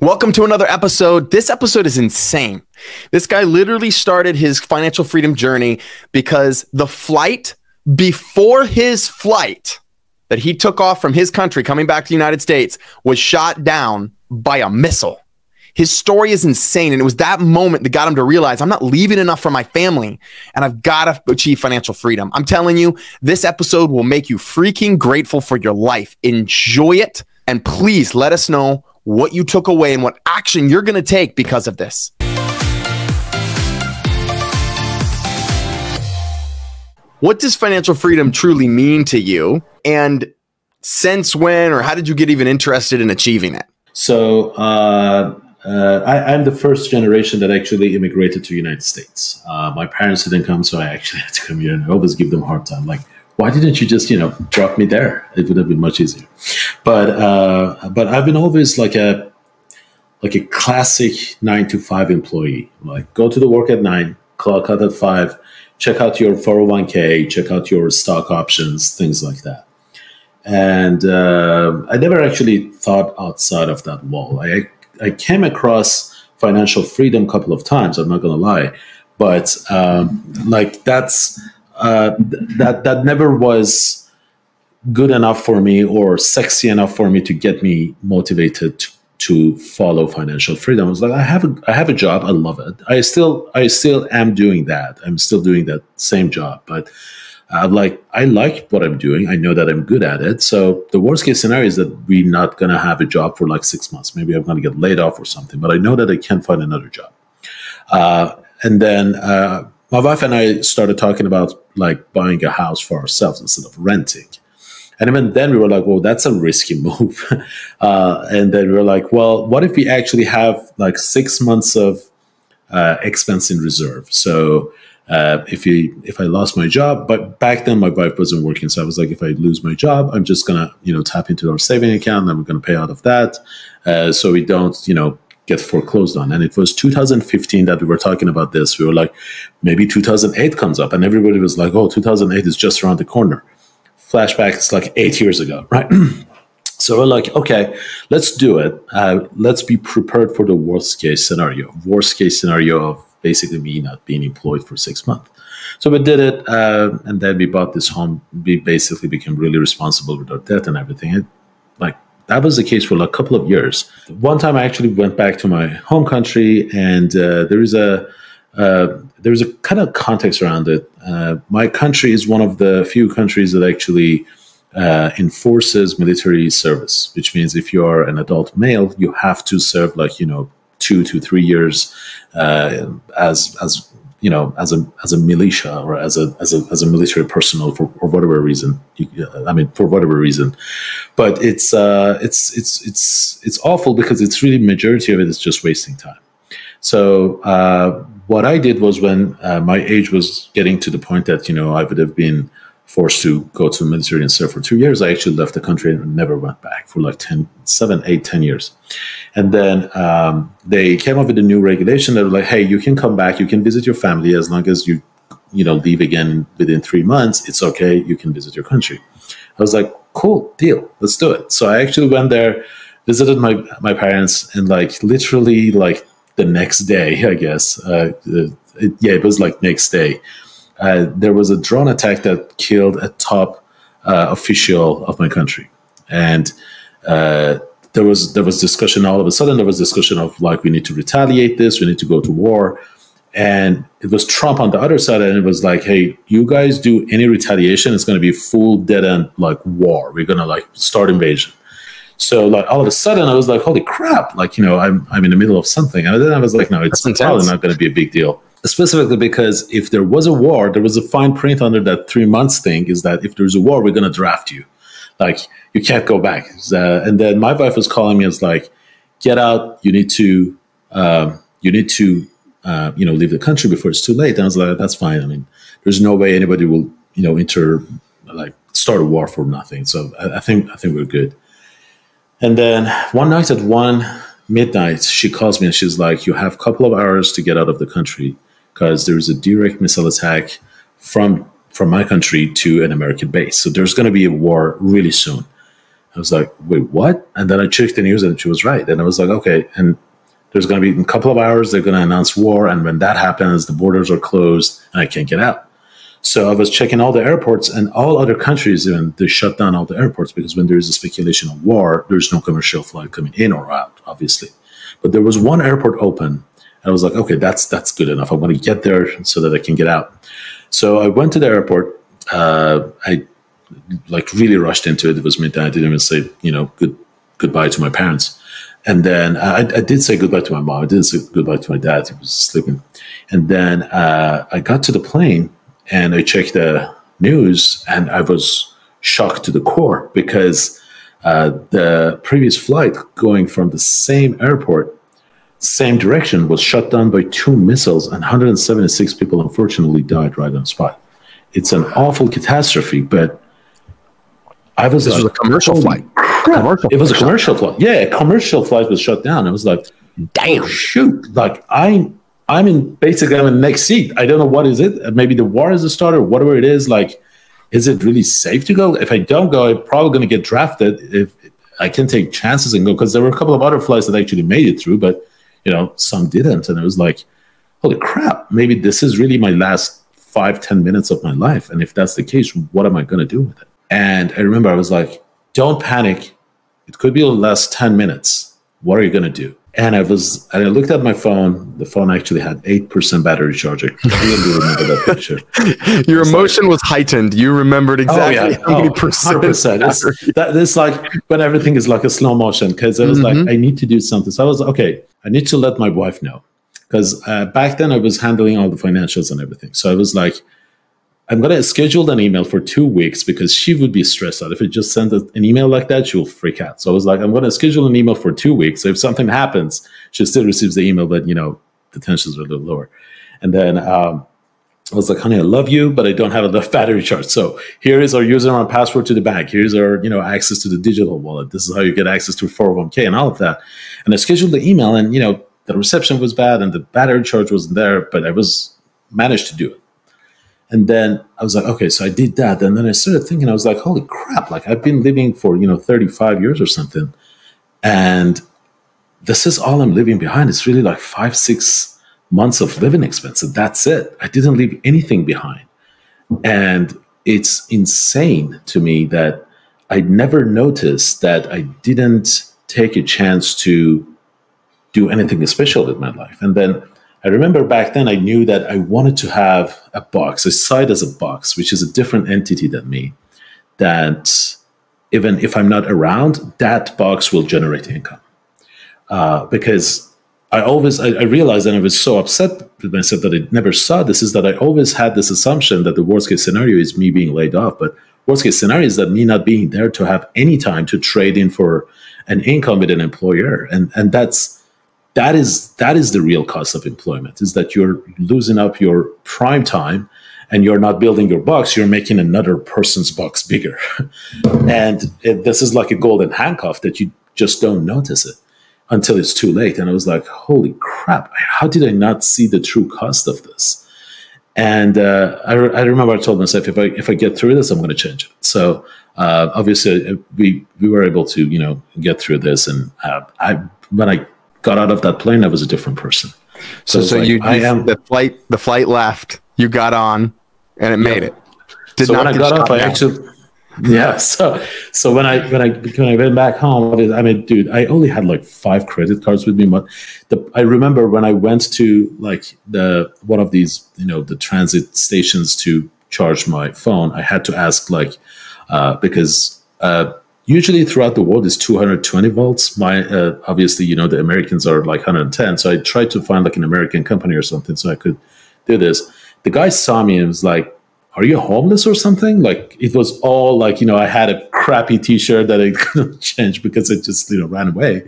Welcome to another episode. This episode is insane. This guy literally started his financial freedom journey because the flight before his flight that he took off from his country coming back to the United States was shot down by a missile. His story is insane. And it was that moment that got him to realize I'm not leaving enough for my family and I've got to achieve financial freedom. I'm telling you, this episode will make you freaking grateful for your life. Enjoy it. And please let us know what you took away and what action you're going to take because of this. What does financial freedom truly mean to you? And since when, or how did you get even interested in achieving it? So I'm the first generation that actually immigrated to the United States. My parents didn't come, so I actually had to come here, and I always give them a hard time. Like, why didn't you just, drop me there? It would have been much easier. But I've been always like a classic 9 to 5 employee. Like, go to the work at 9, clock out at 5, check out your 401k, check out your stock options, things like that. And I never actually thought outside of that wall. I came across financial freedom a couple of times, I'm not going to lie. But that never was good enough for me or sexy enough for me to get me motivated to follow financial freedom. I was like, I have a job, I love it. I still am doing that. I'm still doing that same job, but I like what I'm doing. I know that I'm good at it. So the worst case scenario is that we're not going to have a job for like 6 months. Maybe I'm going to get laid off or something, but I know that I can find another job. And then my wife and I started talking about like buying a house for ourselves instead of renting. And even then we were like, well, that's a risky move. And then we were like, well, what if we actually have like 6 months of expense in reserve? So if I lost my job, but back then my wife wasn't working. So I was like, if I lose my job, I'm just going to, tap into our saving account and I'm going to pay out of that. So we don't, get foreclosed on. And it was 2015 that we were talking about this. We were like, maybe 2008 comes up and everybody was like, oh, 2008 is just around the corner. Flashback, it's like 8 years ago, right? So we're like, okay, let's do it. Let's be prepared for the worst case scenario. Worst case scenario of basically me not being employed for 6 months. So we did it. And then we bought this home. We basically became really responsible with our debt and everything. That was the case for like a couple of years. One time I actually went back to my home country and there was a kind of context around it. My country is one of the few countries that actually enforces military service, which means if you are an adult male, you have to serve 2 to 3 years as a militia or as a military personnel for whatever reason. For whatever reason, but it's awful because it's really majority of it is just wasting time. So what I did was when my age was getting to the point that I would have been forced to go to the military and serve for 2 years, I actually left the country and never went back for like 10 years. And then they came up with a new regulation that was like, hey, you can come back, you can visit your family as long as you leave again within 3 months. It's okay, you can visit your country. I was like, cool, deal, let's do it. So I actually went there, visited my parents, and literally the next day, I guess, it was like next day, there was a drone attack that killed a top official of my country. And there was discussion all of a sudden. There was discussion of we need to retaliate this. We need to go to war. And it was Trump on the other side. And it was like, hey, you guys do any retaliation, it's going to be full dead end war. We're going to start invasion. So all of a sudden I was like, holy crap. I'm in the middle of something. And then I was like, no, it's probably not going to be a big deal. Specifically because if there was a war, there was a fine print under that 3 months thing is that if there's a war, we're going to draft you. You can't go back. And then my wife was calling me as get out. You need to leave the country before it's too late. And I was like, that's fine. There's no way anybody will, start a war for nothing. So I think we're good. And then one night at 1 midnight, she calls me and she's like, you have a couple of hours to get out of the country because there's a direct missile attack from my country to an American base. So there's going to be a war really soon. I was like, wait, what? And then I checked the news and she was right. And I was like, okay. And there's going to be in a couple of hours, they're going to announce war. And when that happens, the borders are closed and I can't get out. So I was checking all the airports, and all other countries, even they shut down all the airports, because when there is a speculation of war, there's no commercial flight coming in or out, obviously. But there was one airport open. I was like, okay, that's good enough. I want to get there so that I can get out. So I went to the airport. I like really rushed into it. It was midnight. I didn't even say, goodbye to my parents. And then I did say goodbye to my mom. I didn't say goodbye to my dad. He was sleeping. And then I got to the plane and I checked the news, and I was shocked to the core, because the previous flight going from the same airport, same direction, was shut down by 2 missiles, and 176 people unfortunately died right on the spot. It's an awful catastrophe, but I was This was a commercial flight. It was a commercial flight. Yeah, a commercial flight was shut down. I was like, damn, shoot. Like, I'm in the next seat. I don't know what is it. Maybe the war is a starter, whatever it is. Like, is it really safe to go? If I don't go, I'm probably going to get drafted. If I can take chances and go, because there were a couple of other flights that actually made it through, but some didn't. And it was like, holy crap, maybe this is really my last 5-10 minutes of my life. And if that's the case, what am I going to do with it? And I remember I was like, don't panic. It could be the last 10 minutes. What are you going to do? And I looked at my phone. The phone actually had 8% battery charge. I clearly remember that picture. Your emotion was heightened. You remembered exactly how many percent. 100%. It's like when everything is like a slow motion, because I was like, I need to do something. So I was okay, I need to let my wife know, because back then I was handling all the financials and everything. So I was like, I'm going to schedule an email for 2 weeks, because she would be stressed out. If I just send an email like that, she will freak out. So I was like, I'm going to schedule an email for 2 weeks. So if something happens, she still receives the email, but, the tensions are a little lower. And then I was like, honey, I love you, but I don't have enough battery charge. So here is our username and password to the bank. Here's our, access to the digital wallet. This is how you get access to 401k and all of that. And I scheduled the email, and, the reception was bad and the battery charge wasn't there, but I managed to do it. And then I was like, okay, so I did that. And then I started thinking, I was like, holy crap, like I've been living for, 35 years or something. And this is all I'm leaving behind. It's really like 5-6 months of living expenses. That's it. I didn't leave anything behind. And it's insane to me that I never noticed that I didn't take a chance to do anything special with my life. And then I remember back then I knew that I wanted to have a box, a site as a box, which is a different entity than me, that even if I'm not around, that box will generate income. Because I realized, and I was so upset with myself that I never saw this, is that I always had this assumption that the worst case scenario is me being laid off. But worst case scenario is that me not being there to have any time to trade in for an income with an employer. And that is the real cost of employment, is that you're losing up your prime time and you're not building your box, you're making another person's box bigger. And this is like a golden handcuff that you just don't notice it until it's too late. And I was like, holy crap, how did I not see the true cost of this? And I remember I told myself, if I get through this, I'm going to change it. So obviously we were able to, get through this. And when I got out of that plane, I was a different person. So the flight left, you got on, and it made it. So when I got off, I actually, So when I went back home, I mean, dude, I only had like 5 credit cards with me. But I remember when I went to like one of these, the transit stations to charge my phone, I had to ask because usually throughout the world is 220 volts. Obviously, the Americans are like 110. So I tried to find like an American company or something so I could do this. The guy saw me and was like, are you homeless or something? Like, it was all like, I had a crappy t-shirt that I couldn't change because it just, ran away.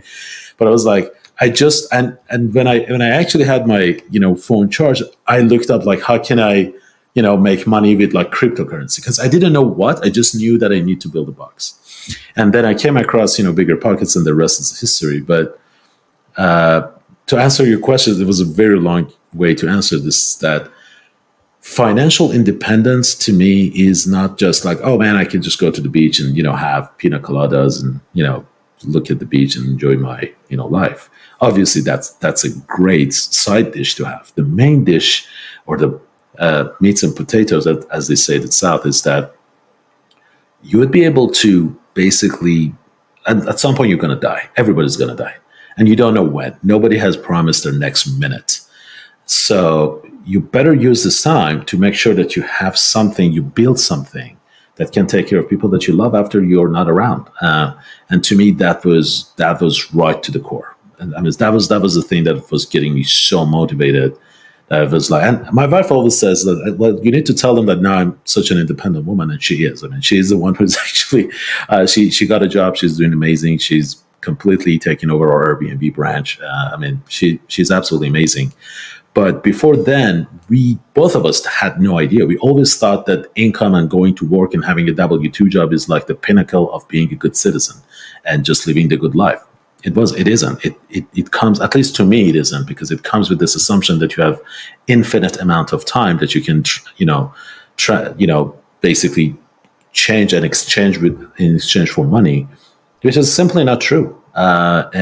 But I was like, and when I actually had my, phone charged, I looked up like, how can I, make money with like cryptocurrency? Because I didn't know what, I just knew that I need to build a box. And then I came across, Bigger Pockets, and the rest is history. But to answer your question, it was a very long way to answer this, that financial independence to me is not just like, oh man, I can just go to the beach and, have pina coladas and, look at the beach and enjoy my, life. Obviously that's a great side dish to have. The main dish, or the meats and potatoes, as they say in the South, is that you would be able to basically, at some point you're going to die. Everybody's going to die. And you don't know when. Nobody has promised their next minute. So you better use this time to make sure that you have something, you build something that can take care of people that you love after you're not around. And to me, that was right to the core. And I mean, that was the thing that was getting me so motivated. It was like, and my wife always says that, well, you need to tell them that now I'm such an independent woman, and she is. I mean, she is the one who's actually, she got a job. She's doing amazing. She's completely taken over our Airbnb branch. I mean, she's absolutely amazing. But before then, both of us had no idea. We always thought that income and going to work and having a W-2 job is like the pinnacle of being a good citizen and just living the good life. It isn't. It comes, at least to me, it isn't, because it comes with this assumption that you have infinite amount of time that you can, basically change and exchange in exchange for money, which is simply not true. FIRE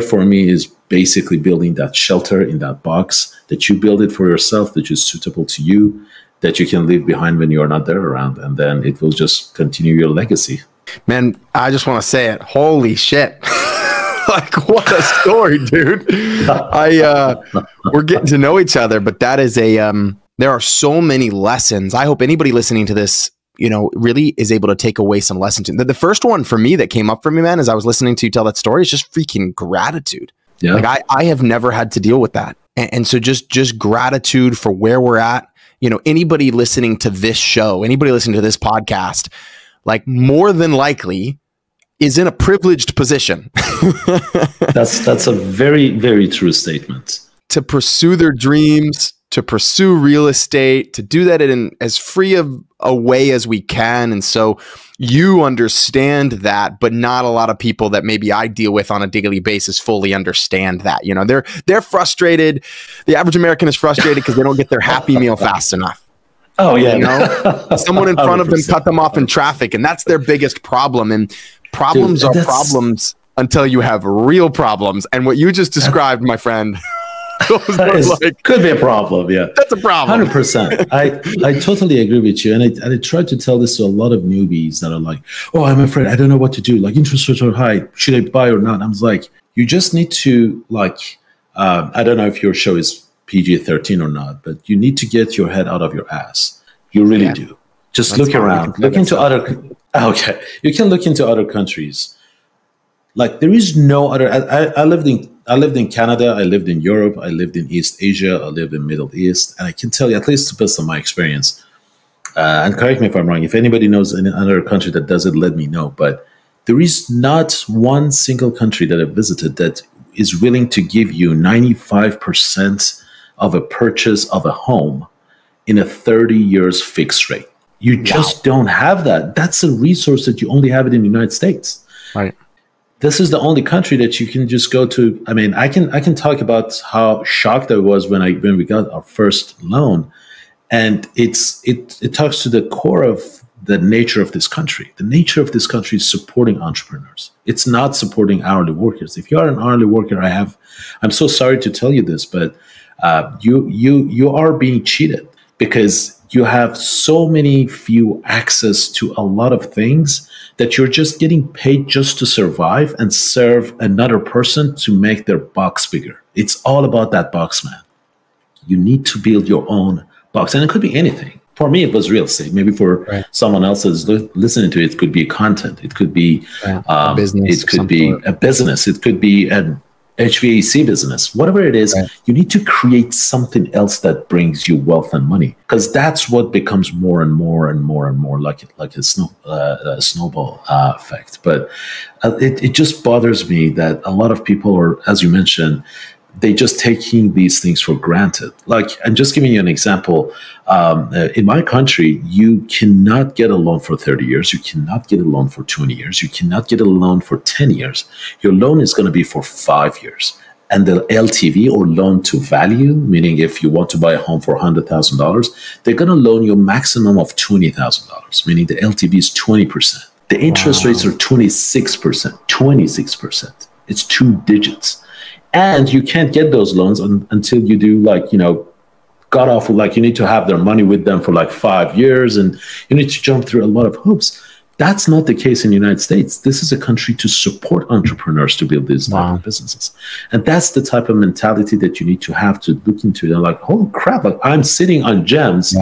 for me is basically building that shelter in that box, that you build it for yourself, that is suitable to you, that you can leave behind when you are not there around, and then it will just continue your legacy. Man, I just want to say it. Holy shit. Like, what a story, dude. We're getting to know each other, but that is there are so many lessons. I hope anybody listening to this, really is able to take away some lessons. The first one for me that came up for me, man, as I was listening to you tell that story, is just freaking gratitude. Yeah. Like I have never had to deal with that. And so just gratitude for where we're at. Anybody listening to this show, anybody listening to this podcast, like, more than likely is in a privileged position. That's a very, very true statement. To pursue their dreams, to pursue real estate, to do that in as free of a way as we can. And so you understand that, but not a lot of people that maybe I deal with on a daily basis fully understand that. They're frustrated. The average American is frustrated because they don't get their Happy Meal fast enough. Oh yeah. Someone in front of them cut them off in traffic, and that's their biggest problem. And problems are problems until you have real problems. And what you just described, my friend, could be a problem. Yeah, that's a problem. 100%. I totally agree with you. And I try to tell this to a lot of newbies that are like, oh, I'm afraid, I don't know what to do. Like, interest rates are high. Should I buy or not? I'm like, you just need to, like, I don't know if your show is PG-13 or not, but you need to get your head out of your ass. You really do. Just look around. Look into other. Okay, you can look into other countries. Like, there is no other. I lived in Canada. I lived in Europe. I lived in East Asia. I lived in Middle East, and I can tell you, at least based on my experience, and correct me if I'm wrong. If anybody knows any other country that does it, let me know. But there is not one single country that I've visited that is willing to give you 95% of a purchase of a home in a 30 years fixed rate. You just don't have that. That's a resource that you only have it in the United States. Right. This is the only country that you can just go to. I mean, I can talk about how shocked I was when we got our first loan, and it talks to the core of the nature of this country. The nature of this country is supporting entrepreneurs. It's not supporting hourly workers. If you are an hourly worker, I'm so sorry to tell you this, but you are being cheated, because you have so many few access to a lot of things that you're just getting paid just to survive and serve another person to make their box bigger. It's all about that box, man. You need to build your own box, and it could be anything. For me, it was real estate. Maybe for someone else that's listening to it, it could be content. It could be a business. It could be a business. It could be an HVAC business. Whatever it is, you need to create something else that brings you wealth and money, because that's what becomes more and more and more and more like a snowball effect. But it just bothers me that a lot of people are, as you mentioned, they just taking these things for granted. Like, I'm just giving you an example. In my country, you cannot get a loan for 30 years. You cannot get a loan for 20 years. You cannot get a loan for 10 years. Your loan is going to be for 5 years. And the LTV, or loan to value, meaning if you want to buy a home for $100,000, they're going to loan you a maximum of $20,000, meaning the LTV is 20%. The interest rates are 26%, 26%. It's 2 digits. And you can't get those loans until you do, like, you know, got off, like, you need to have their money with them for like 5 years, and you need to jump through a lot of hoops. That's not the case in the United States. This is a country to support entrepreneurs to build these type of businesses. And that's the type of mentality that you need to have to look into. They're like, holy crap, like, I'm sitting on gems,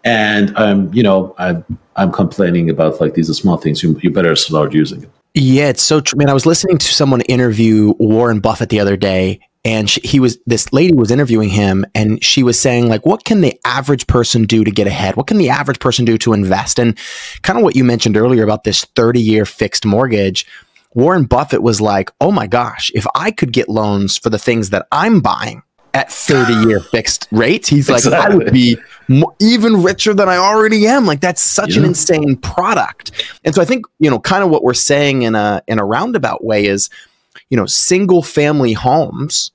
and I'm complaining about like these small things. You better start using it. Yeah, it's so true. Man, I was listening to someone interview Warren Buffett the other day, and this lady was interviewing him, and she was saying, like, what can the average person do to get ahead? What can the average person do to invest? And kind of what you mentioned earlier about this 30-year fixed mortgage, Warren Buffett was like, oh my gosh, if I could get loans for the things that I'm buying at 30-year fixed rates, he's like, I would be even richer than I already am. Like, that's such an insane product. And so I think, you know, kind of what we're saying in a roundabout way is, you know, single family homes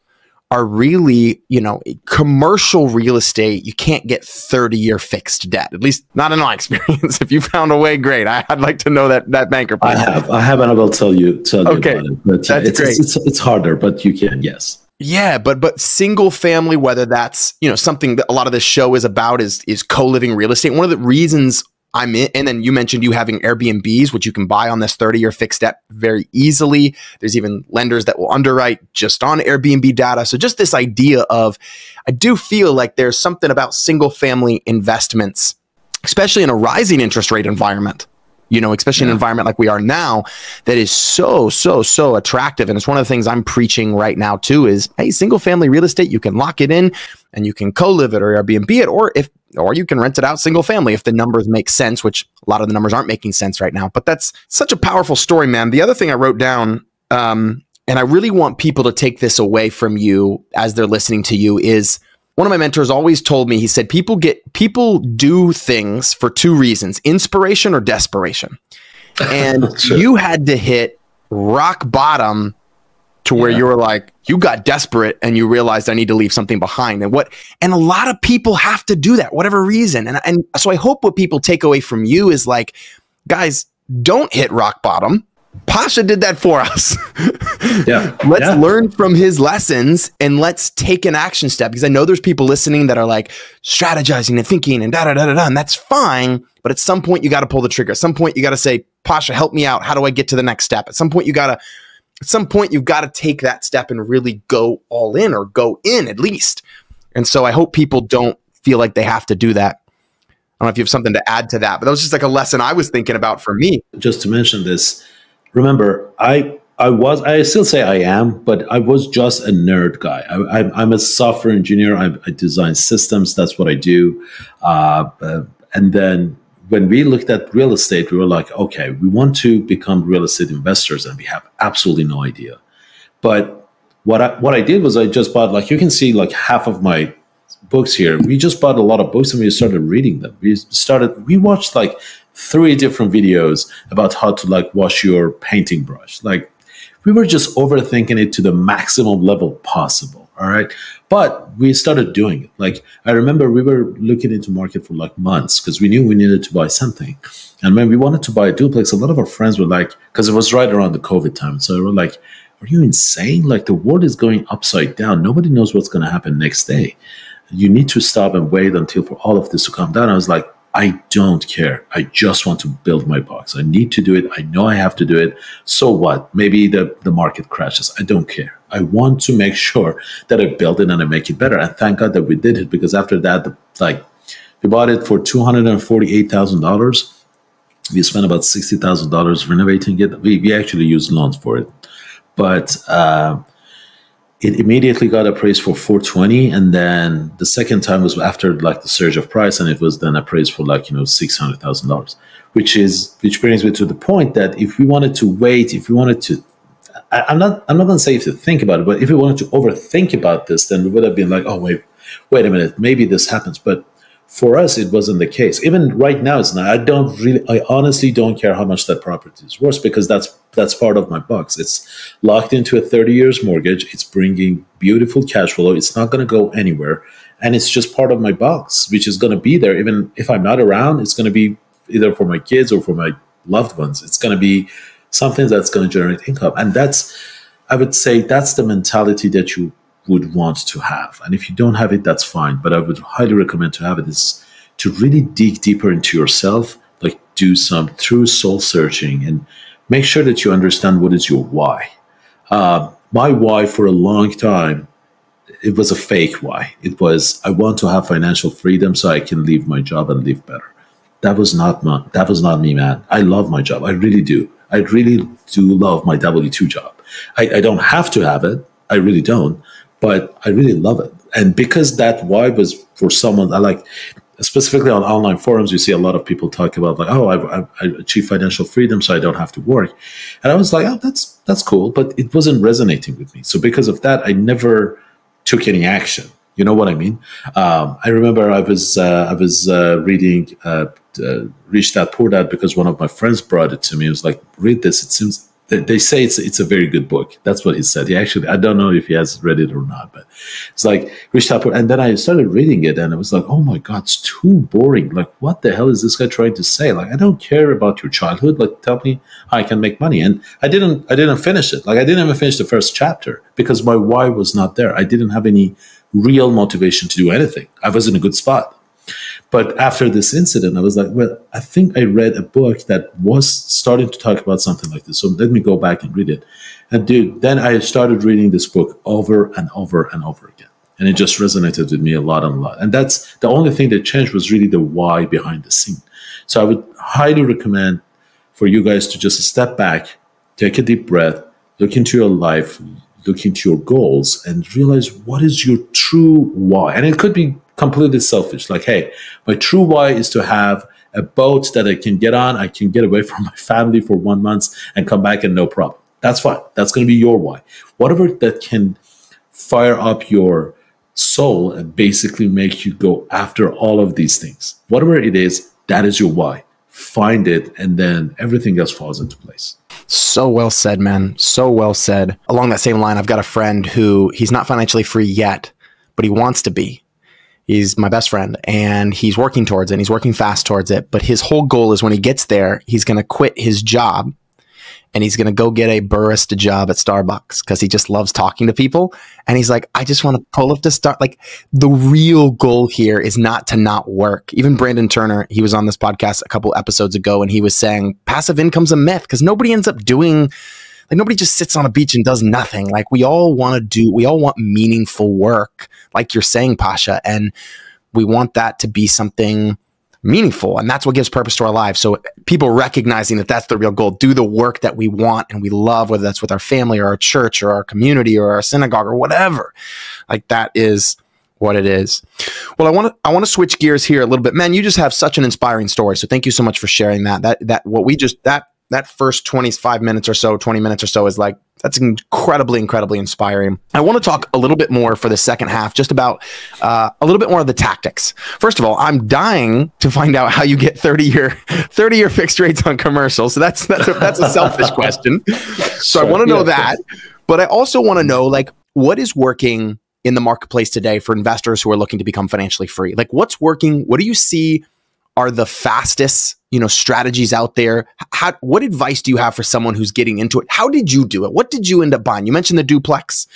are really, you know, commercial real estate. You can't get 30-year fixed debt, at least not in my experience. If you found a way, great. I'd like to know that banker. I have, and I will tell you okay. about it. But that's great. It's harder, but you can, yes. Yeah, but single family, whether that's, you know, something that a lot of this show is about is co-living real estate. One of the reasons I'm in, and then you mentioned you having Airbnbs, which you can buy on this 30-year fixed debt very easily. There's even lenders that will underwrite just on Airbnb data. So just this idea of, I do feel like there's something about single family investments, especially in a rising interest rate environment, you know, especially in an environment like we are now, that is so attractive. And it's one of the things I'm preaching right now too is, hey, single family real estate, you can lock it in and you can co-live it or Airbnb it, or you can rent it out single family if the numbers make sense, which a lot of the numbers aren't making sense right now. But that's such a powerful story, man. The other thing I wrote down, and I really want people to take this away from you as they're listening to you, is one of my mentors always told me, he said, people do things for 2 reasons, inspiration or desperation. And you had to hit rock bottom to where you were like, you got desperate and you realized I need to leave something behind. And a lot of people have to do that, whatever reason. And so I hope what people take away from you is like, guys, don't hit rock bottom. Pasha did that for us. Let's learn from his lessons and let's take an action step, because I know there's people listening that are like strategizing and thinking and and that's fine. But at some point you got to pull the trigger. At some point you got to say, Pasha, help me out. How do I get to the next step? At some point you've got to take that step and really go all in, or go in at least. And so I hope people don't feel like they have to do that. I don't know if you have something to add to that, but that was just like a lesson I was thinking about for me. Just to mention this, remember, I still say I am, but I was just a nerd guy. I'm a software engineer. I design systems. That's what I do. And then when we looked at real estate, we were like, okay, we want to become real estate investors, and we have absolutely no idea. But what I did was I just bought, like, you can see like half of my books here. We just bought a lot of books and we started reading them. We watched like 3 different videos about how to like wash your painting brush. Like, we were just overthinking it to the maximum level possible. All right. But we started doing it. Like, I remember we were looking into market for like months because we knew we needed to buy something. And when we wanted to buy a duplex, a lot of our friends were like, because it was right around the COVID time. So they were like, are you insane? Like, the world is going upside down. Nobody knows what's going to happen next day. You need to stop and wait until for all of this to calm down. I was like, I don't care. I just want to build my box. I need to do it. I know I have to do it. So what? Maybe the market crashes. I don't care. I want to make sure that I build it and I make it better. And thank God that we did it, because after that, we bought it for $248,000. We spent about $60,000 renovating it. We actually used loans for it. But it immediately got appraised for $420,000, and then the second time was after like the surge of price, and it was then appraised for like $600,000, which brings me to the point that if we wanted to wait, if we wanted to, I'm not going to say if to think about it, but if we wanted to overthink about this, then we would have been like, oh wait a minute, maybe this happens. But For us, it wasn't the case. Even right now, it's not. I honestly don't care how much that property is worth, because that's part of my box. It's locked into a 30 years mortgage. It's bringing beautiful cash flow. It's not going to go anywhere. And it's just part of my box, which is going to be there. Even if I'm not around, it's going to be either for my kids or for my loved ones. It's going to be something that's going to generate income. And I would say that's the mentality that you would want to have. And if you don't have it, that's fine. But I would highly recommend to have it, is to really dig deeper into yourself, like do some true soul searching and make sure that you understand what is your why. My why for a long time, it was a fake why. It was, I want to have financial freedom so I can leave my job and live better. That was not me, man. I love my job. I really do. I really do love my W-2 job. I don't have to have it. I really don't. But I really love it. And because that why was for someone, I like, specifically on online forums, you see a lot of people talk about like, oh, I achieved financial freedom so I don't have to work. And I was like, oh, that's cool. But it wasn't resonating with me. So because of that, I never took any action. You know what I mean? I remember I was reading Rich Dad Poor Dad because one of my friends brought it to me. It was like, read this. It seems they say it's a very good book. That's what he said. He actually, I don't know if he has read it or not, but it's like Rich Dad Poor Dad. And then I started reading it, and it was like, oh my God, it's too boring. Like, what the hell is this guy trying to say? Like, I don't care about your childhood. Like, tell me how I can make money. And I didn't finish it. Like, I didn't even finish the first chapter because my why was not there. I didn't have any real motivation to do anything. I was in a good spot. But after this incident, I was like, well, I think I read a book that was starting to talk about something like this. So let me go back and read it. And dude, then I started reading this book over and over and over again. And it just resonated with me a lot and a lot. And that's the only thing that changed was really the why behind the scene. So I would highly recommend for you guys to just step back, take a deep breath, look into your life, look into your goals, and realize what is your true why. And it could be completely selfish. Like, hey, my true why is to have a boat that I can get on. I can get away from my family for 1 month and come back and no problem. That's fine. That's going to be your why. Whatever that can fire up your soul and basically make you go after all of these things. Whatever it is, that is your why. Find it, and then everything else falls into place. So well said, man. So well said. Along that same line, I've got a friend who he's not financially free yet, but he wants to be. He's my best friend, and he's working towards it, and he's working fast towards it. But his whole goal is when he gets there, he's going to quit his job, and he's going to go get a barista job at Starbucks because he just loves talking to people. And he's like, I just want to pull up the start. Like, the real goal here is not to not work. Even Brandon Turner, he was on this podcast a couple episodes ago, and he was saying passive income's a myth because nobody ends up doing, like, nobody just sits on a beach and does nothing. Like, we all want meaningful work, like you're saying, Pasha, and we want that to be something meaningful. And that's what gives purpose to our lives. So people recognizing that that's the real goal, do the work that we want and we love, whether that's with our family or our church or our community or our synagogue or whatever. Like, that is what it is. Well, I want to switch gears here a little bit. Man, you just have such an inspiring story. So thank you so much for sharing that. That first 25 minutes or so, 20 minutes or so is like, that's incredibly, incredibly inspiring. I want to talk a little bit more for the second half, just about a little bit more of the tactics. First of all, I'm dying to find out how you get 30-year fixed rates on commercials. So that's a selfish question. So I want to know that, but I also want to know, like, what is working in the marketplace today for investors who are looking to become financially free? Like, what's working? What do you see are the fastest, strategies out there? What advice do you have for someone who's getting into it? How did you do it? What did you end up buying? You mentioned the duplex,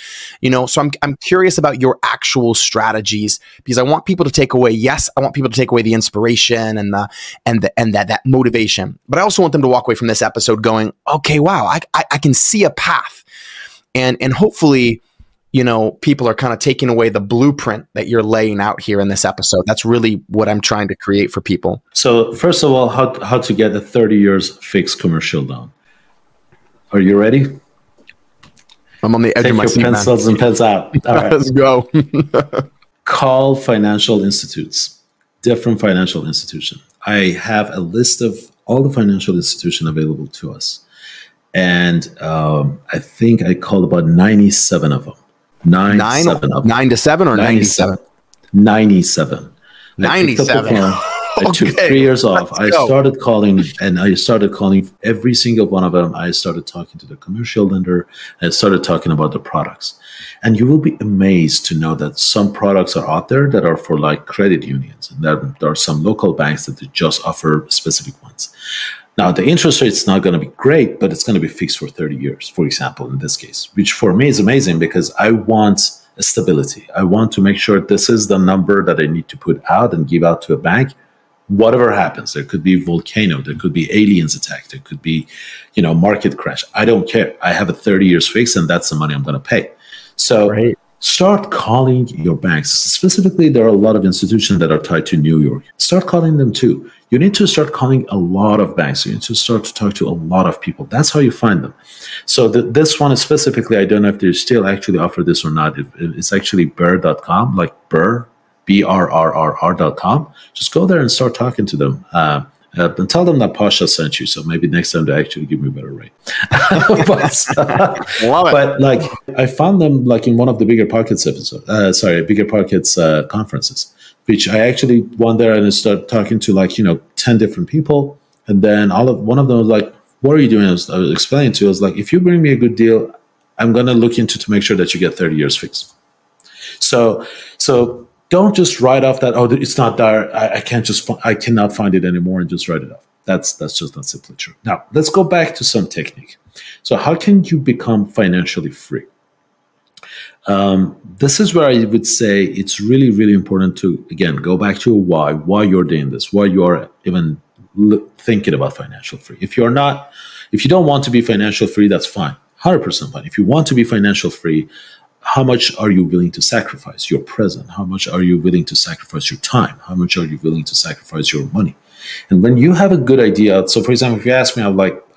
so I'm curious about your actual strategies, because I want people to take away, I want people to take away the inspiration and that motivation, but I also want them to walk away from this episode going, okay, wow, I can see a path. And hopefully, people are kind of taking away the blueprint that you're laying out here in this episode. That's really what I'm trying to create for people. So first of all, how to get a 30 years fixed commercial loan. Are you ready? I'm on the edge of my seat, Take your pencils and pens out. All right. Let's go. Call financial institutes, different financial institutions. I have a list of all the financial institutions available to us. And I think I called about 97 of them. 9 to 7 or 97? 97. I picked up the 97. phone. I took 3 years off. I started calling, and I started calling every single one of them. I started talking to the commercial lender. I started talking about the products. And you will be amazed to know that some products are out there that are for like credit unions. And there are some local banks that just offer specific ones. Now, the interest rate is not going to be great, but it's going to be fixed for 30 years, for example, in this case, which for me is amazing because I want a stability. I want to make sure this is the number that I need to put out and give out to a bank. Whatever happens, there could be a volcano, there could be aliens attack, there could be, market crash. I don't care. I have a 30 years fix, and that's the money I'm going to pay. So start calling your banks. Specifically, there are a lot of institutions that are tied to New York. Start calling them too. You need to start calling a lot of banks. You need to start to talk to a lot of people. That's how you find them. So this one is specifically, I don't know if they still actually offer this or not. It's actually Burr.com, like Burr, BRRR.com. Just go there and start talking to them. And tell them that Pasha sent you, so maybe next time they actually give me a better rate. But like, I found them like in one of the Bigger Pockets Bigger Pockets conferences, which I actually went there and I started talking to 10 different people, and then one of them was like, "What are you doing?" I was explaining to. I was like, "If you bring me a good deal, I'm gonna look into to make sure that you get 30 years fixed." So. Don't just write off that, it's not there. I cannot find it anymore, and just write it off. That's just not simply true. Now, let's go back to some technique. So how can you become financially free? This is where I would say it's really, really important to, again, go back to why you're doing this, why you are even thinking about financial free. If you don't want to be financial free, that's fine. 100% fine. If you want to be financial free, how much are you willing to sacrifice your present? How much are you willing to sacrifice your time? How much are you willing to sacrifice your money? And when you have a good idea, so for example, if you ask me,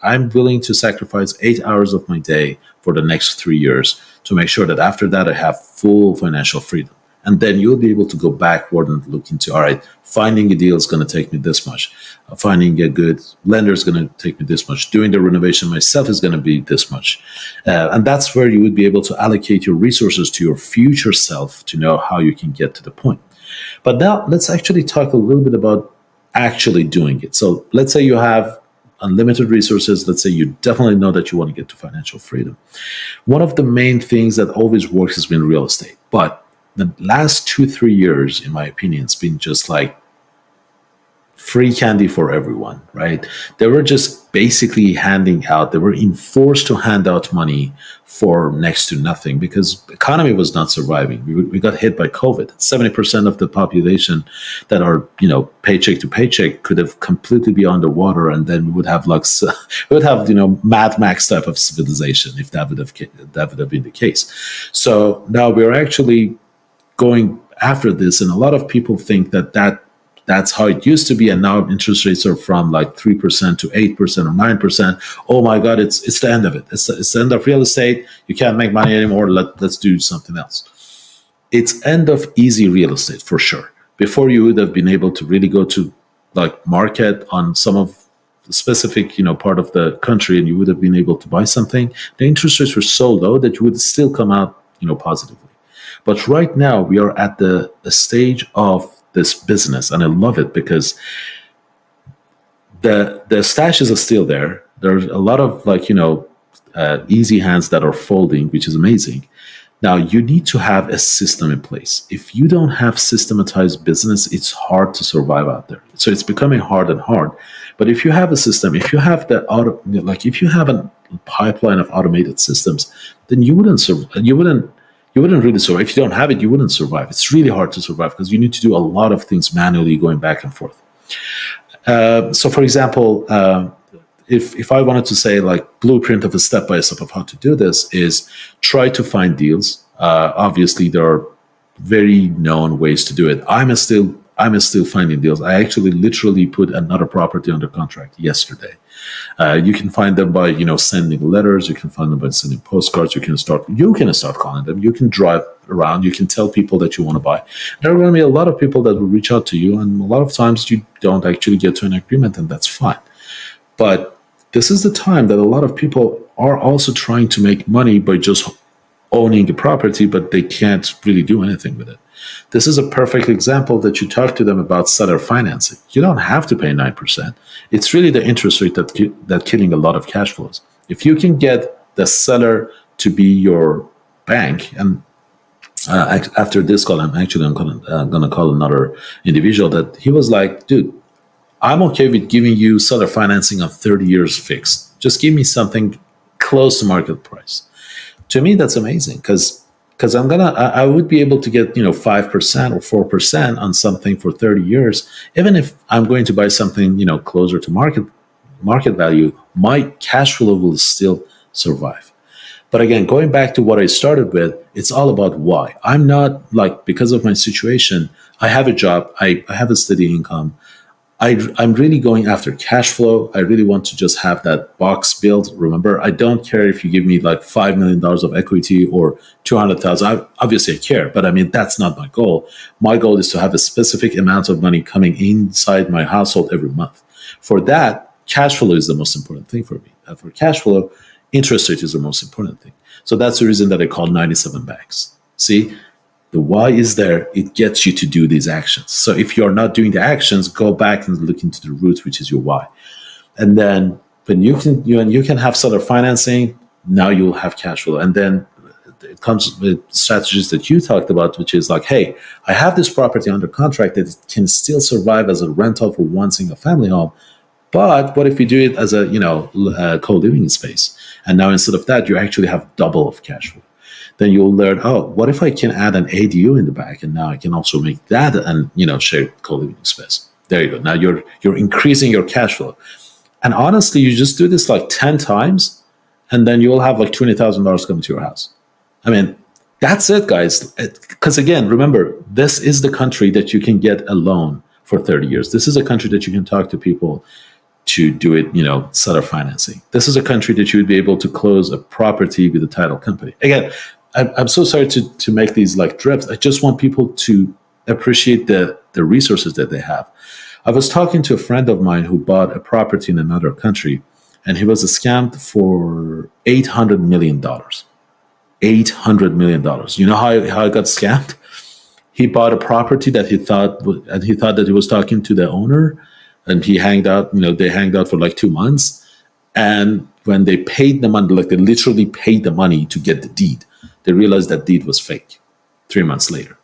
I'm willing to sacrifice 8 hours of my day for the next 3 years to make sure that after that I have full financial freedom. And then you'll be able to go backward and look into, all right, finding a deal is going to take me this much. Finding a good lender is going to take me this much. Doing the renovation myself is going to be this much. And that's where you would be able to allocate your resources to your future self to know how you can get to the point. But now let's actually talk a little bit about actually doing it. So let's say you have unlimited resources. Let's say you definitely know that you want to get to financial freedom. One of the main things that always works has been real estate. But the last 2-3 years, in my opinion, it's been just like free candy for everyone, right? They were just basically they were enforced to hand out money for next to nothing because the economy was not surviving. We got hit by COVID. 70% of the population that are, paycheck to paycheck could have completely be underwater, and then we would have Mad Max type of civilization if that would have been the case. So now we're actually going after this, and a lot of people think that's how it used to be, and now interest rates are from like 3% to 8% or 9%. Oh my God, it's the end of it. It's the end of real estate. You can't make money anymore. Let's do something else. It's end of easy real estate for sure. Before, you would have been able to really go to like market on some of the specific part of the country, and you would have been able to buy something. The interest rates were so low that you would still come out positively. But right now we are at the stage of this business, and I love it because the stashes are still there. There's a lot of easy hands that are folding, which is amazing. Now you need to have a system in place. If you don't have systematized business, it's hard to survive out there. So it's becoming hard and hard. But if you have a system, if you have if you have a pipeline of automated systems, then you wouldn't really survive. If you don't have it, you wouldn't survive. It's really hard to survive because you need to do a lot of things manually going back and forth. So for example, if I wanted to say like blueprint of a step-by-step of how to do this is try to find deals. Obviously, there are very known ways to do it. I'm still finding deals. I actually literally put another property under contract yesterday. You can find them by sending letters. You can find them by sending postcards. You can start calling them. You can drive around. You can tell people that you want to buy. There are going to be a lot of people that will reach out to you, and a lot of times you don't actually get to an agreement, and that's fine. But this is the time that a lot of people are also trying to make money by just owning a property, but they can't really do anything with it. This is a perfect example that you talk to them about seller financing. You don't have to pay 9%. It's really the interest rate that's killing a lot of cash flows. If you can get the seller to be your bank, and after this call, I'm gonna call another individual that he was like, dude, I'm okay with giving you seller financing of 30 years fixed. Just give me something close to market price. To me, that's amazing because I would be able to get 5% or 4% on something for 30 years. Even if I'm going to buy something closer to market value, my cash flow will still survive. But again, going back to what I started with, it's all about why. I'm not like, because of my situation, I have a job, I have a steady income. I'm really going after cash flow. I really want to just have that box built. Remember, I don't care if you give me like $5 million of equity or 200,000. Obviously I care, but I mean, that's not my goal. My goal is to have a specific amount of money coming inside my household every month. For that, cash flow is the most important thing for me. And for cash flow, interest rate is the most important thing. So that's the reason that I call 97 banks. See? The why is there. It gets you to do these actions. So if you're not doing the actions, go back and look into the root, which is your why. And then when you can have seller financing, now you'll have cash flow. And then it comes with strategies that you talked about, which is like, hey, I have this property under contract that can still survive as a rental for one single family home. But what if we do it as a co-living space? And now instead of that, you actually have double of cash flow. Then you'll learn, oh, what if I can add an ADU in the back, and now I can also make that and shared co-living space. There you go. Now you're increasing your cash flow. And honestly, you just do this like 10 times, and then you'll have like $20,000 coming to your house. I mean, that's it, guys. Because again, remember, this is the country that you can get a loan for 30 years. This is a country that you can talk to people to do it, seller financing. This is a country that you would be able to close a property with a title company. Again, I'm so sorry to make these like drips. I just want people to appreciate the resources that they have. I was talking to a friend of mine who bought a property in another country, and he was scammed for $800 million. $800 million. You know how he got scammed? He bought a property that he thought that he was talking to the owner, and he hanged out. They hanged out for like 2 months, and when they paid the money, like they literally paid the money to get the deed, they realized that deed was fake 3 months later.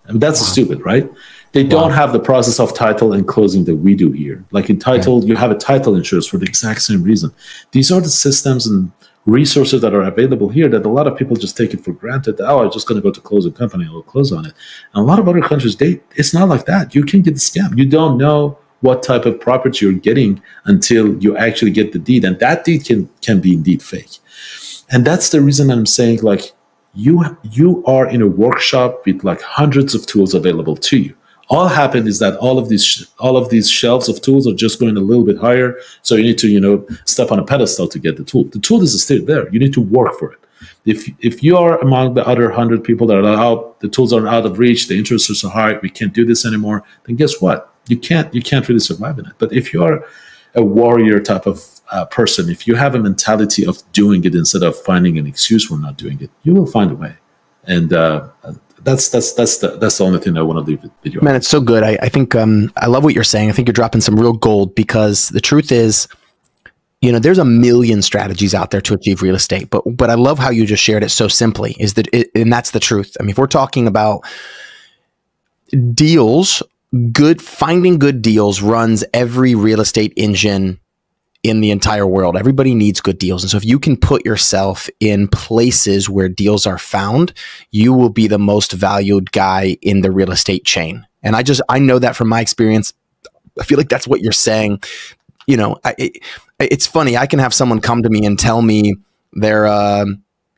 I mean, that's stupid, right? They don't have the process of title and closing that we do here. Like in title, you have a title insurance for the exact same reason. These are the systems and resources that are available here that a lot of people just take it for granted. That, I'm just going to go to closing company, I'll close on it. And a lot of other countries, it's not like that. You can get scammed. You don't know what type of property you're getting until you actually get the deed. And that deed can be indeed fake. And that's the reason I'm saying, like, you are in a workshop with like hundreds of tools available to you. All happened is that all of these shelves of tools are just going a little bit higher. So you need to step on a pedestal to get the tool. The tool is still there. You need to work for it. If you are among the other 100 people that are out, the tools are out of reach, the interest rates are high, we can't do this anymore, then guess what? You can't really survive in it. But if you are a warrior type of person, if you have a mentality of doing it instead of finding an excuse for not doing it, you will find a way. And that's the only thing I want to leave with you. Man, it's so good. I think I love what you're saying. I think you're dropping some real gold, because the truth is, there's a million strategies out there to achieve real estate. But I love how you just shared it so simply. And that's the truth. I mean, if we're talking about deals, finding good deals runs every real estate engine in the entire world. Everybody needs good deals. And so if you can put yourself in places where deals are found, you will be the most valued guy in the real estate chain. And I know that from my experience. I feel like that's what you're saying. It's funny. I can have someone come to me and tell me they're a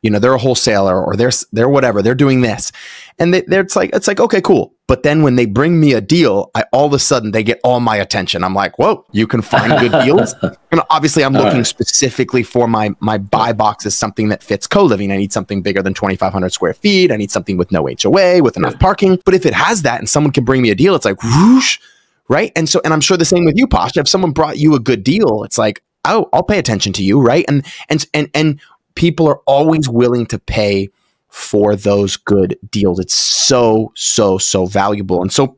wholesaler, or they're whatever, they're doing this. And it's like, okay, cool. But then when they bring me a deal, all of a sudden they get all my attention. I'm like, whoa, you can find good deals. And obviously I'm looking specifically for my buy box is something that fits co-living. I need something bigger than 2,500 square feet. I need something with no HOA, with enough parking. But if it has that and someone can bring me a deal, it's like, whoosh, right? And I'm sure the same with you, Pasha. If someone brought you a good deal, it's like, oh, I'll pay attention to you, right? And people are always willing to pay for those good deals. It's so, so, so valuable. And so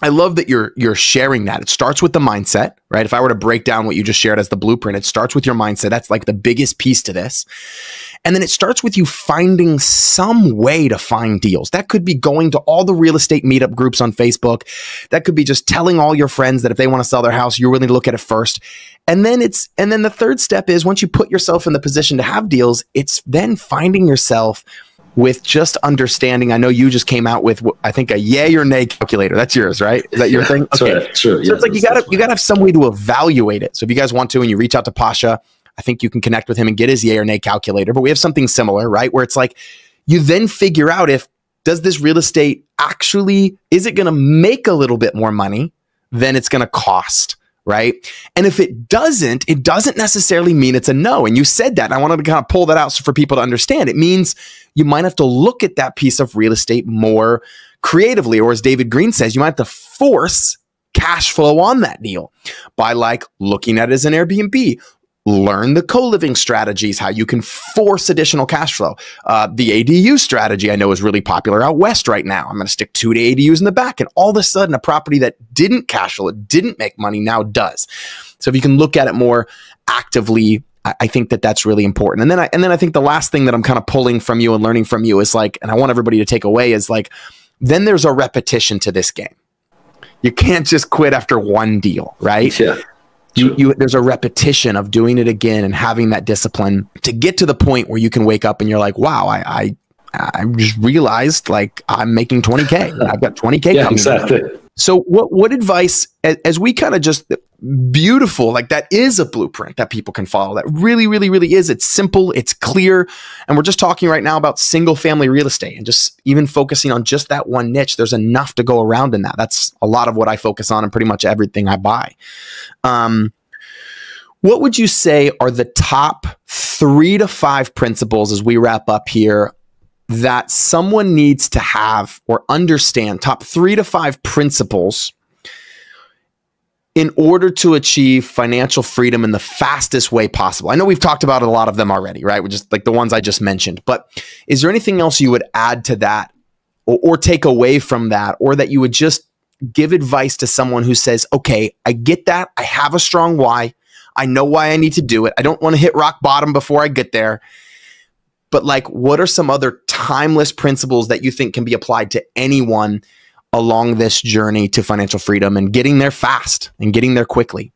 I love that you're sharing that. It starts with the mindset, right? If I were to break down what you just shared as the blueprint, it starts with your mindset. That's like the biggest piece to this. And then it starts with you finding some way to find deals. That could be going to all the real estate meetup groups on Facebook. That could be just telling all your friends that if they want to sell their house, you're willing to look at it first. And then the third step is once you put yourself in the position to have deals, it's then finding yourself with just understanding. I know you just came out with, I think, a yay or nay calculator. That's yours, right? Is that your thing? Okay. Right. Sure. So it's like you gotta have some way to evaluate it. So if you guys want to, and you reach out to Pasha, I think you can connect with him and get his yay or nay calculator. But we have something similar, right? Where it's like you then figure out does this real estate actually, is it going to make a little bit more money than it's going to cost? Right. And if it doesn't necessarily mean it's a no. And you said that. And I wanted to kind of pull that out for people to understand. It means you might have to look at that piece of real estate more creatively, or as David Green says, you might have to force cash flow on that deal by like looking at it as an Airbnb. Learn the co-living strategies, how you can force additional cash flow. The ADU strategy I know is really popular out west right now. I'm going to stick 2 ADUs in the back, and all of a sudden a property that didn't cash flow, it didn't make money, now does. So if you can look at it more actively, I think that's really important. And then I think the last thing that I'm kind of pulling from you and learning from you is like, and I want everybody to take away is like, then there's a repetition to this game. You can't just quit after one deal, right? Yeah. There's a repetition of doing it again and having that discipline to get to the point where you can wake up and you're like, wow, I just realized like I'm making 20K. I've got 20K yeah, coming. Exactly. So what advice, as we kind of just beautiful, like that is a blueprint that people can follow. That really, really, really is. It's simple. It's clear. And we're just talking right now about single family real estate and just even focusing on just that one niche. There's enough to go around in that. That's a lot of what I focus on and pretty much everything I buy. What would you say are the top 3 to 5 principles as we wrap up here that someone needs to have or understand? Top 3 to 5 principles in order to achieve financial freedom in the fastest way possible. I know we've talked about a lot of them already, right? We're just like the ones I just mentioned, but is there anything else you would add to that or take away from that, or that you would just give advice to someone who says, okay, I get that. I have a strong why. I know why I need to do it. I don't want to hit rock bottom before I get there. But like, what are some other timeless principles that you think can be applied to anyone along this journey to financial freedom and getting there fast and getting there quickly?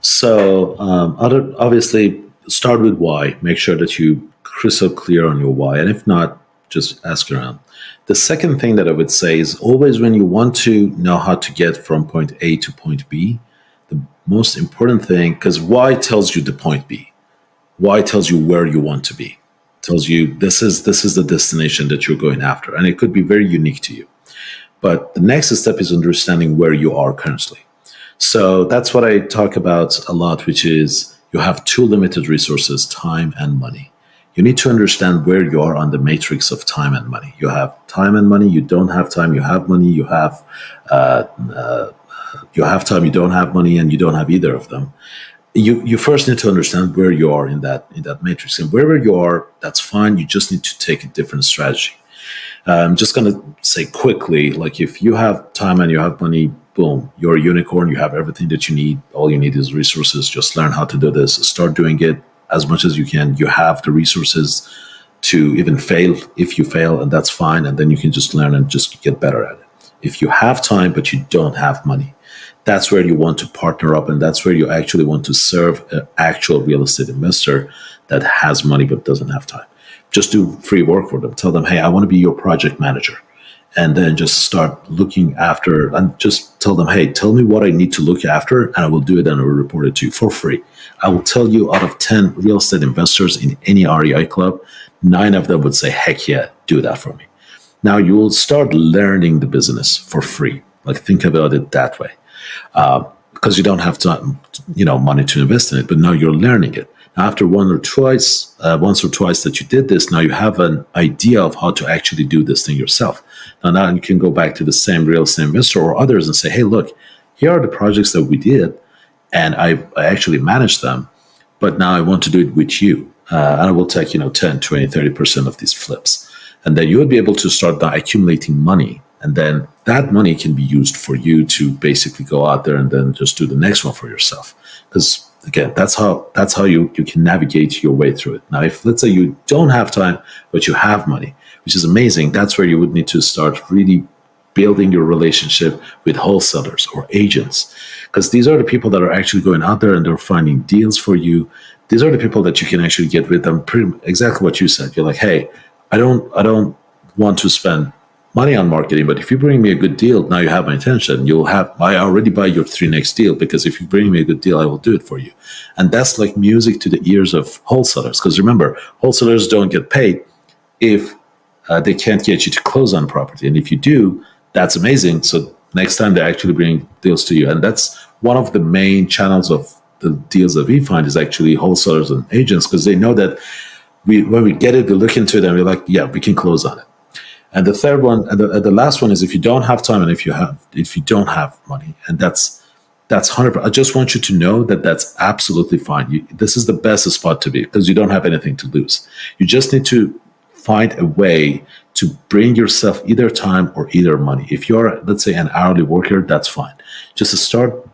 So obviously start with why. Make sure that you crystal clear on your why. And if not, just ask around. The second thing that I would say is always when you want to know how to get from point A to point B, the most important thing, because why tells you the point B. Why tells you where you want to be. Tells you this is the destination that you're going after. And it could be very unique to you. But the next step is understanding where you are currently. So that's what I talk about a lot, which is you have 2 limited resources, time and money. You need to understand where you are on the matrix of time and money. You have time and money, you don't have time, you have money, you have time, you don't have money, and you don't have either of them. You first need to understand where you are in that matrix. And wherever you are, that's fine. You just need to take a different strategy. I'm just going to say quickly, like if you have time and you have money, boom, you're a unicorn. You have everything that you need. All you need is resources. Just learn how to do this. Start doing it as much as you can. You have the resources to even fail if you fail, and that's fine. And then you can just learn and just get better at it. If you have time, but you don't have money, that's where you want to partner up, and that's where you actually want to serve an actual real estate investor that has money but doesn't have time. Just do free work for them. Tell them, hey, I want to be your project manager. And then just start looking after, and just tell them, hey, tell me what I need to look after, and I will do it and I will report it to you for free. I will tell you, out of 10 real estate investors in any REI club, 9 of them would say, heck yeah, do that for me. Now you will start learning the business for free. Like, think about it that way. Because you don't have time, money to invest in it, but now you're learning it. Now, after once or twice that you did this, now you have an idea of how to actually do this thing yourself. Now you can go back to the same real estate investor or others and say, hey, look, here are the projects that we did, and I actually managed them, but now I want to do it with you. And I will take, 10, 20, 30% of these flips. And then you would be able to start accumulating money. And then that money can be used for you to basically go out there and then just do the next one for yourself. Because again, that's how you can navigate your way through it. Now, if let's say you don't have time, but you have money, which is amazing, that's where you would need to start really building your relationship with wholesalers or agents, because these are the people that are actually going out there and they're finding deals for you. These are the people that you can actually get with them. Exactly what you said. You're like, hey, I don't want to spend money on marketing, but if you bring me a good deal, now you have my attention. I already buy your 3 next deal, because if you bring me a good deal, I will do it for you. And that's like music to the ears of wholesalers. Because remember, wholesalers don't get paid if they can't get you to close on property. And if you do, that's amazing. So next time they actually bring deals to you. And that's one of the main channels of the deals that we find is actually wholesalers and agents, because they know that when we get it, we look into it and we're like, yeah, we can close on it. And the third one, and the last one is if you don't have time and if you don't have money, and that's 100%. I just want you to know that that's absolutely fine. This is the best spot to be, because you don't have anything to lose. You just need to find a way to bring yourself either time or either money. If you're, let's say, an hourly worker, that's fine. Just to start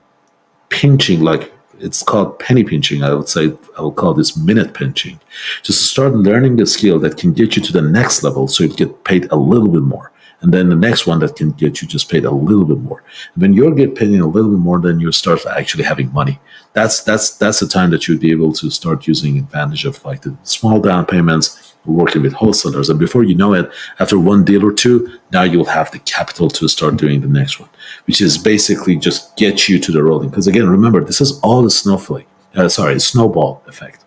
pinching, like it's called penny pinching. I will call this minute pinching. Just to start learning the skill that can get you to the next level, so you get paid a little bit more. And then the next one that can get you just paid a little bit more. And when you're getting paid a little bit more, then you start actually having money. That's the time that you'd be able to start using advantage of like the small down payments, working with wholesalers. And before you know it, after one deal or two, now you'll have the capital to start doing the next one, which is basically just get you to the rolling. Because again, remember, this is all a snowball effect.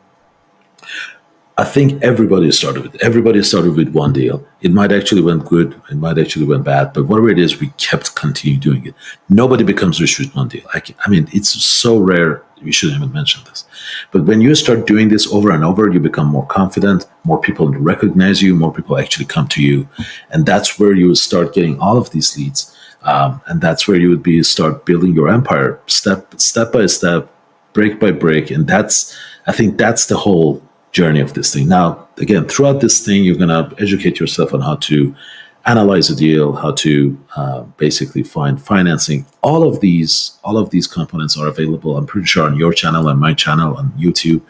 I think everybody started with one deal. It might actually went good, it might actually went bad, but whatever it is, we kept continuing doing it. Nobody becomes rich with one deal. I mean, it's so rare, we shouldn't even mention this. But when you start doing this over and over, you become more confident, more people recognize you, more people actually come to you. And that's where you start getting all of these leads. And that's where you would start building your empire step by step, break by break. And I think that's the whole journey of this thing. Now, again, throughout this thing, you're going to educate yourself on how to analyze a deal, how to basically find financing. All of these components are available, I'm pretty sure, on your channel and my channel on YouTube.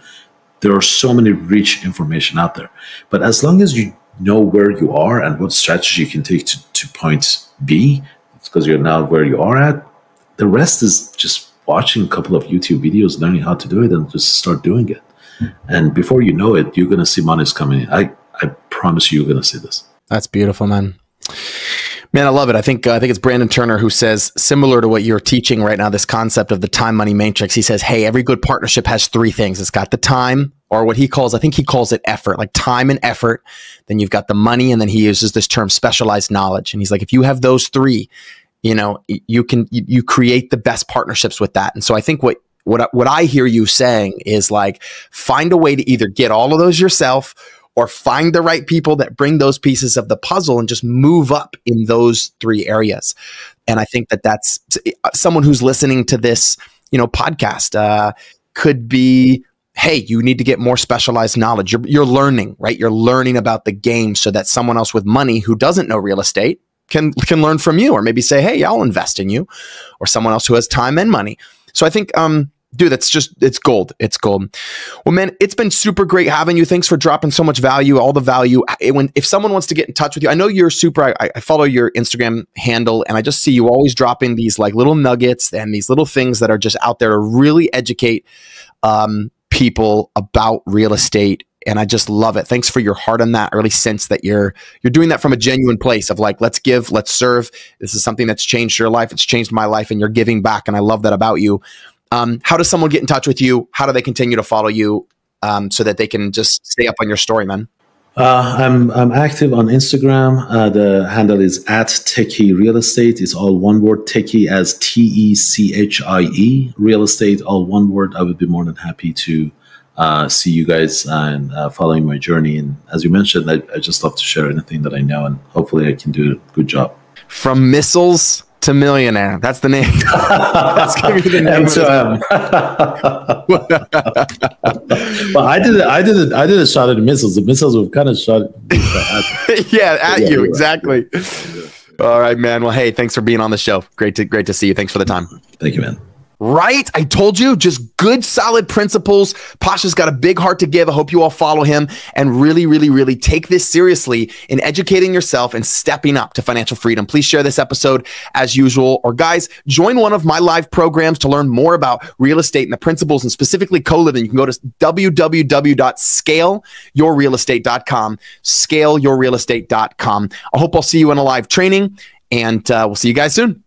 There are so many rich information out there. But as long as you know where you are and what strategy you can take to point B, it's because you're now where you are at. The rest is just watching a couple of YouTube videos, learning how to do it, and just start doing it. And before you know it, you're going to see money's coming in. I promise you're going to see this. That's beautiful, man. Man, I love it. I think it's Brandon Turner who says, similar to what you're teaching right now, this concept of the time money matrix. He says, hey, every good partnership has 3 things. It's got the time, or what he calls, I think he calls it effort, like time and effort. Then you've got the money, and then he uses this term specialized knowledge. And he's like, if you have those 3, you create the best partnerships with that. And so I think what I hear you saying is like, find a way to either get all of those yourself, or find the right people that bring those pieces of the puzzle and just move up in those 3 areas. And I think that's someone who's listening to this, podcast could be, hey, you need to get more specialized knowledge. You're learning, right? You're learning about the game so that someone else with money who doesn't know real estate can learn from you, or maybe say, hey, I'll invest in you, or someone else who has time and money. So I think, dude, it's gold. It's gold. Well, man, it's been super great having you. Thanks for dropping so much value, all the value. If someone wants to get in touch with you, I know you're I follow your Instagram handle, and I just see you always dropping these like little nuggets and these little things that are just out there to really educate people about real estate. And I just love it. Thanks for your heart on that. I really sense that you're doing that from a genuine place of like, let's give, let's serve. This is something that's changed your life. It's changed my life, and you're giving back. And I love that about you. How does someone get in touch with you? How do they continue to follow you so that they can just stay up on your story, man? I'm active on Instagram. The handle is @Techie Real Estate. It's all one word, Techie as TECHIE, Real Estate, all one word. I would be more than happy to see you guys and following my journey. And as you mentioned, I just love to share anything that I know, and hopefully I can do a good job. From missiles to Millionaire. That's the name. That's gonna be the name. Well, I did a shot at the missiles. The missiles were kind of shot at you. Exactly. All right, man. Well, hey, thanks for being on the show. Great to see you. Thanks for the time. Thank you, man. Right? I told you, just good, solid principles. Pasha's got a big heart to give. I hope you all follow him and really, really, really take this seriously in educating yourself and stepping up to financial freedom. Please share this episode as usual. Or guys, join one of my live programs to learn more about real estate and the principles and specifically co-living. You can go to www.scaleyourrealestate.com, scaleyourrealestate.com. I hope I'll see you in a live training and we'll see you guys soon.